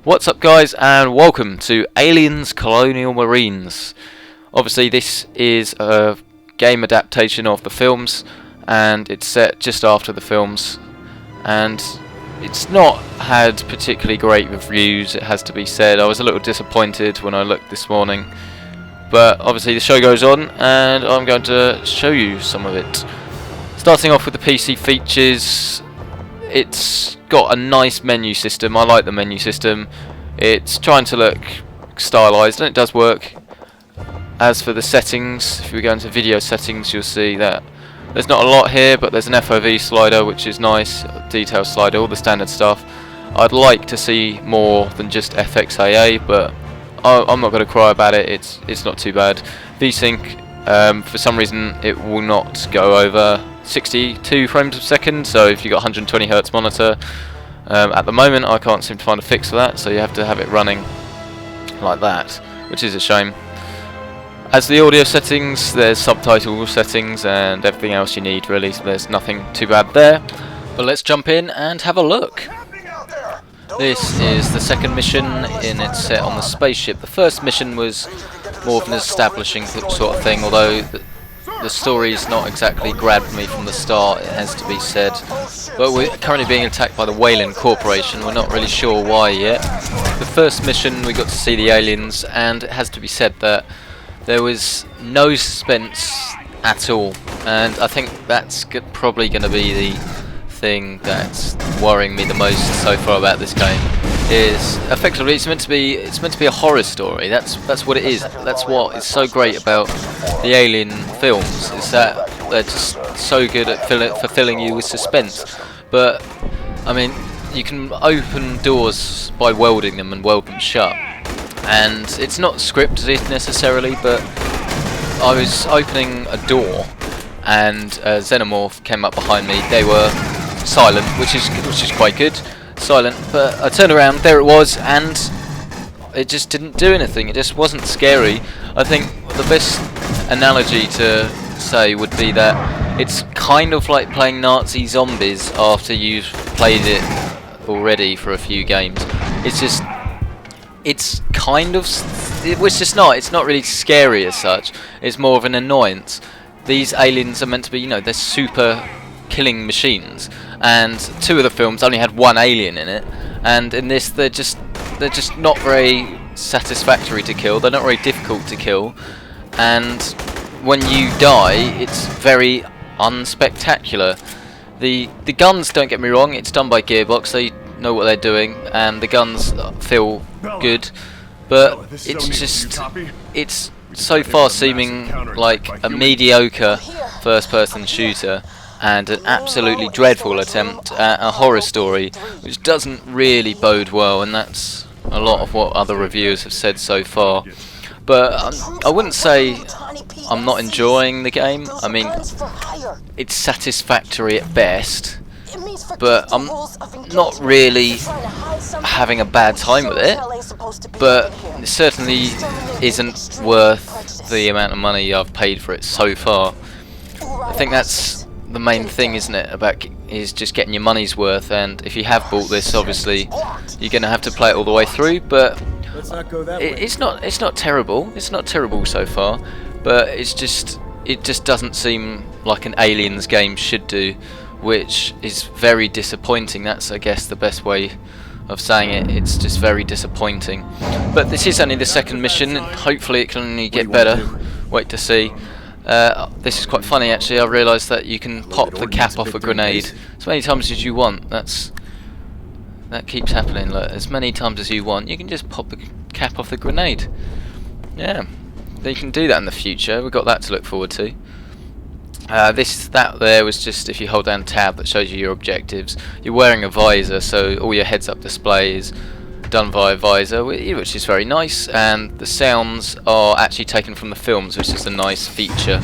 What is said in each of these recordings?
What's up guys, and welcome to Aliens Colonial Marines. Obviously this is a game adaptation of the films, and it's set just after the films, and it's not had particularly great reviews, it has to be said. I was a little disappointed when I looked this morning, but obviously the show goes on and I'm going to show you some of it. Starting off with the PC features, it's got a nice menu system. I like the menu system. It's trying to look stylized and it does work. As for the settings, if we go into video settings, you'll see that there's not a lot here, but there's an FOV slider which is nice, detail slider, all the standard stuff. I'd like to see more than just FXAA, but I'm not going to cry about it. It's not too bad. VSync, for some reason it will not go over 62 frames per second, so if you've got 120 Hz monitor, at the moment I can't seem to find a fix for that, so you have to have it running like that, which is a shame. As the audio settings, there's subtitle settings and everything else you need really, so there's nothing too bad there. But let's jump in and have a look. This is the second mission, and it's set on the spaceship. The first mission was more of an establishing sort of thing, although the story's not exactly grabbed me from the start, it has to be said. But we're currently being attacked by the Whaling Corporation. We're not really sure why yet. The first mission we got to see the aliens, and it has to be said that there was no suspense at all, and I think that's probably going to be the thing that's worrying me the most so far about this game. Is effectively it's meant to be a horror story. That's what it is. That's what is so great about the Alien films, is that they're just so good at fulfilling you with suspense. But I mean, you can open doors by welding them and weld them shut, and it's not scripted necessarily, but I was opening a door and a xenomorph came up behind me. They were silent, which is quite good. Silent, but I turned around, there it was, and it just didn't do anything. It just wasn't scary. I think the best analogy to say would be that it's kind of like playing Nazi zombies after you've played it already for a few games. It's just it's not really scary as such. It's more of an annoyance. These aliens are meant to be, they're super killing machines, and two of the films only had one alien in it, and in this they're just not very satisfactory to kill. They're not very difficult to kill, and when you die it's very unspectacular. The guns, don't get me wrong, it's done by Gearbox, they know what they're doing and the guns feel good, but it's so far seeming like a mediocre first person shooter and an absolutely dreadful attempt at a horror story, which doesn't really bode well, and that's a lot of what other reviewers have said so far. But I wouldn't say I'm not enjoying the game. I mean, it's satisfactory at best, but I'm not really having a bad time with it, but it certainly isn't worth the amount of money I've paid for it so far. I think that's the main thing, isn't it, is just getting your money's worth, and if you have bought this, obviously you're going to have to play it all the way through, but it's not terrible. It's not terrible so far, but it just doesn't seem like an Aliens game should do, which is very disappointing. That's, I guess, the best way of saying it. It's just very disappointing. But this is only the second mission, and hopefully it can only get better. Wait to see. This is quite funny actually. I realised that you can pop the cap off a grenade as many times as you want. That keeps happening. Look, as many times as you want, you can just pop the cap off the grenade. Yeah, you can do that in the future. We've got that to look forward to. That there was just, if you hold down tab, that shows you your objectives. You're wearing a visor, so all your heads-up display is done via visor, which is very nice, and the sounds are actually taken from the films, which is a nice feature.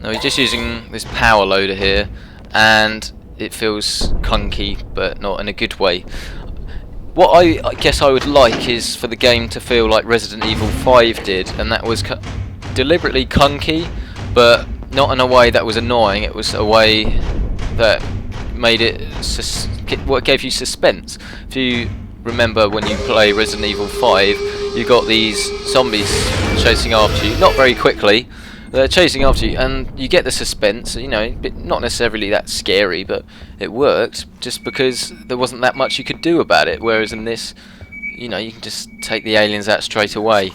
Now we're just using this power loader here, and it feels clunky, but not in a good way. What I guess I would like is for the game to feel like Resident Evil 5 did, and that was deliberately clunky, but not in a way that was annoying. It was a way that made it what gave you suspense. If you remember when you play Resident Evil 5, you got these zombies chasing after you, not very quickly. They're chasing after you, and you get the suspense. You know, not necessarily that scary, but it worked just because there wasn't that much you could do about it. Whereas in this, you know, you can just take the aliens out straight away.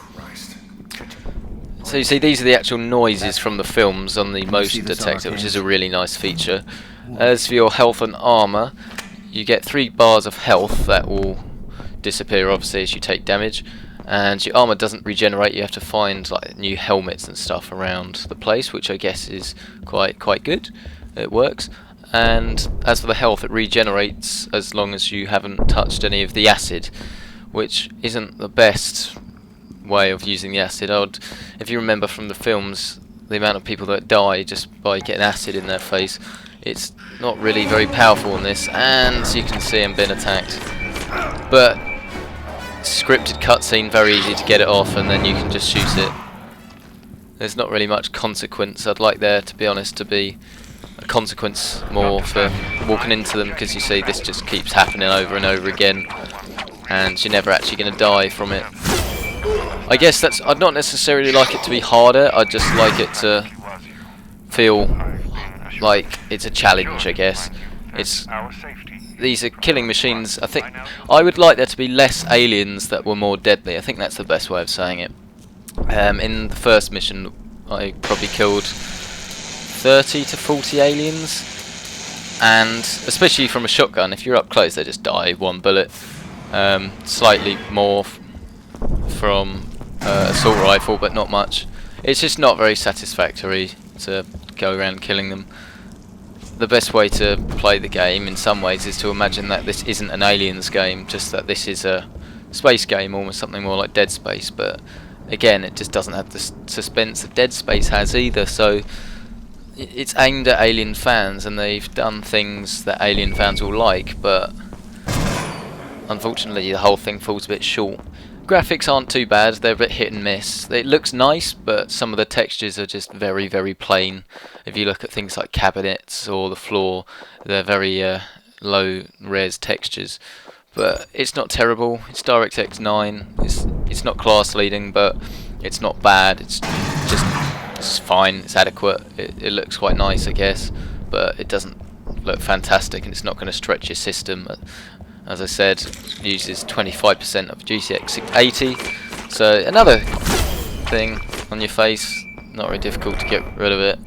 So you see, these are the actual noises from the films on the motion detector, which is a really nice feature. As for your health and armour, you get 3 bars of health that will disappear obviously as you take damage, and your armour doesn't regenerate. You have to find like new helmets and stuff around the place, which I guess is quite good. It works. And as for the health, it regenerates as long as you haven't touched any of the acid, which isn't the best way of using the acid. If you remember from the films, the amount of people that die just by getting acid in their face, it's not really very powerful in this, and you can see I'm being attacked. But scripted cutscene, very easy to get it off, and then you can just shoot it. There's not really much consequence. I'd like there, to be honest, to be a consequence more for walking into them, because you see this just keeps happening over and over again, and you're never actually going to die from it. I guess I'd not necessarily like it to be harder, I'd just like it to feel like it's a challenge, I guess. These are killing machines. I think I would like there to be less aliens that were more deadly. I think that's the best way of saying it. In the first mission, I probably killed 30 to 40 aliens, and especially from a shotgun, if you're up close they just die 1 bullet. Slightly more from assault rifle, but not much. It's just not very satisfactory to go around killing them. The best way to play the game in some ways is to imagine that this isn't an aliens game, just that this is a space game, almost something more like Dead Space. But again, it just doesn't have the suspense that Dead Space has either, so it's aimed at Alien fans, and they've done things that Alien fans will like, but unfortunately the whole thing falls a bit short. Graphics aren't too bad, they're a bit hit and miss. It looks nice, but some of the textures are just very, very plain. If you look at things like cabinets or the floor, they're very low res textures. But it's not terrible. It's DirectX 9. It's not class leading, but it's not bad. It's fine. It's adequate. It looks quite nice, I guess, but it doesn't look fantastic, and it's not going to stretch your system. As I said, it uses 25% of GTX 80, so another thing on your face, not very difficult to get rid of it.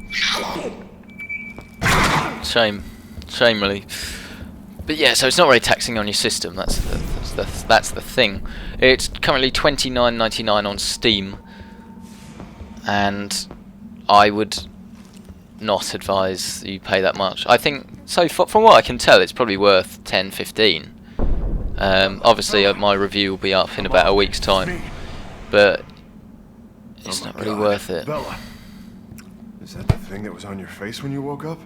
Shame really. But yeah, so it's not very taxing on your system. That's the thing. It's currently $29.99 on Steam, and I would not advise you pay that much. I think so. From what I can tell, it's probably worth 10-15. Obviously my review will be up in about a week's time, but it's not really worth it. Bella, is that the thing that was on your face when you woke up?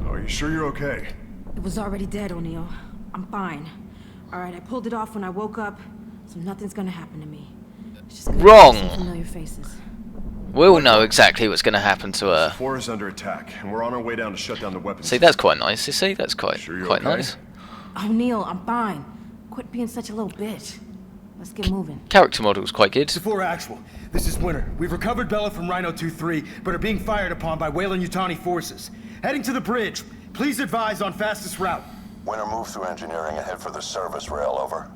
Are you sure you're okay? It was already dead, O'Neill. I'm fine. Alright, I pulled it off when I woke up, so nothing's gonna happen to me. It's just gonna Wrong! be some familiar faces. We'll know exactly what's going to happen to her. 4 is under attack, and we're on our way down to shut down the weapons. See, that's quite nice. You see, that's quite okay? nice. O'Neill, I'm fine. Quit being such a little bitch. Let's get moving. Character model's quite good. Before actual, this is Winter. We've recovered Bella from Rhino 2-3, but are being fired upon by Weyland-Yutani forces. Heading to the bridge. Please advise on fastest route. Winter, move through engineering and head for the service rail, over.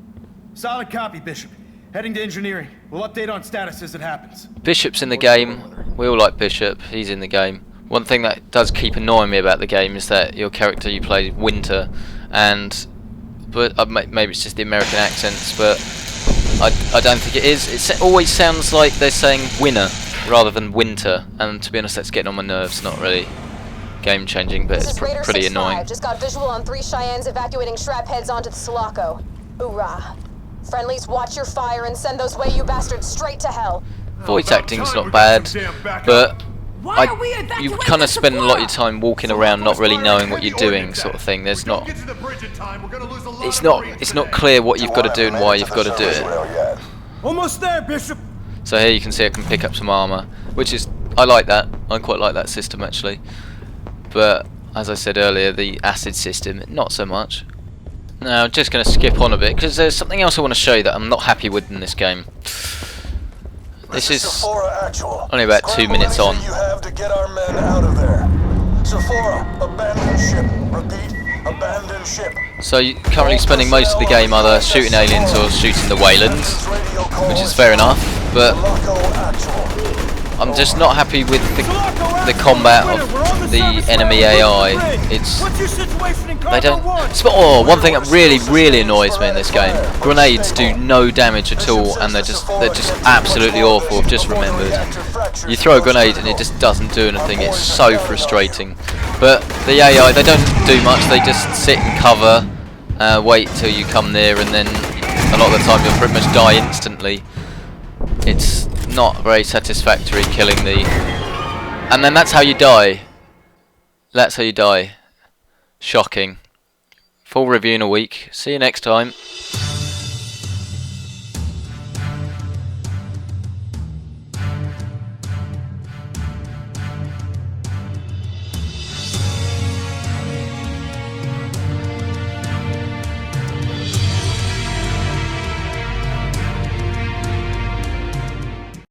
Solid copy, Bishop. Heading to engineering. We'll update on status as it happens. Bishop's in the game. We all like Bishop. He's in the game. One thing that does keep annoying me about the game is that your character you play Winter, but maybe it's just the American accents, but I don't think it is. It always sounds like they're saying winner rather than winter, and to be honest, that's getting on my nerves. Not really game changing, but it's pretty annoying. Just got visual on 3 Cheyennes evacuating Shrap heads onto the Sulaco. Hoorah. Friendlies, watch your fire and send those Wayu bastards straight to hell. Voice acting's not bad, but you kind of spend a lot of your time walking around not really knowing what you're doing, sort of thing. It's not clear what you've got to do and why you've got to do it. Almost there, Bishop. So here you can see I can pick up some armor, which is, I like that. I quite like that system actually. But as I said earlier, the acid system, not so much. Now, I'm just going to skip on a bit because there's something else I want to show you that I'm not happy with in this game. This is Sephora Actual. only about 2 minutes on. You have to get our men out of there. Sephora, abandoned ship. Repeat, abandoned ship. So you're currently spending most of the game either shooting aliens or shooting the Waylands, which is fair enough, but I'm just not happy with the combat of the enemy AI. It's they don't. Oh, one thing that really annoys me in this game: grenades do no damage at all, and they're just absolutely awful. I've just remembered. You throw a grenade and it just doesn't do anything. It's so frustrating. But the AI, they don't do much. They just sit and cover, wait till you come near, and then a lot of the time you'll pretty much die instantly. It's not very satisfactory killing the... And then that's how you die. That's how you die. Shocking. Full review in a week. See you next time.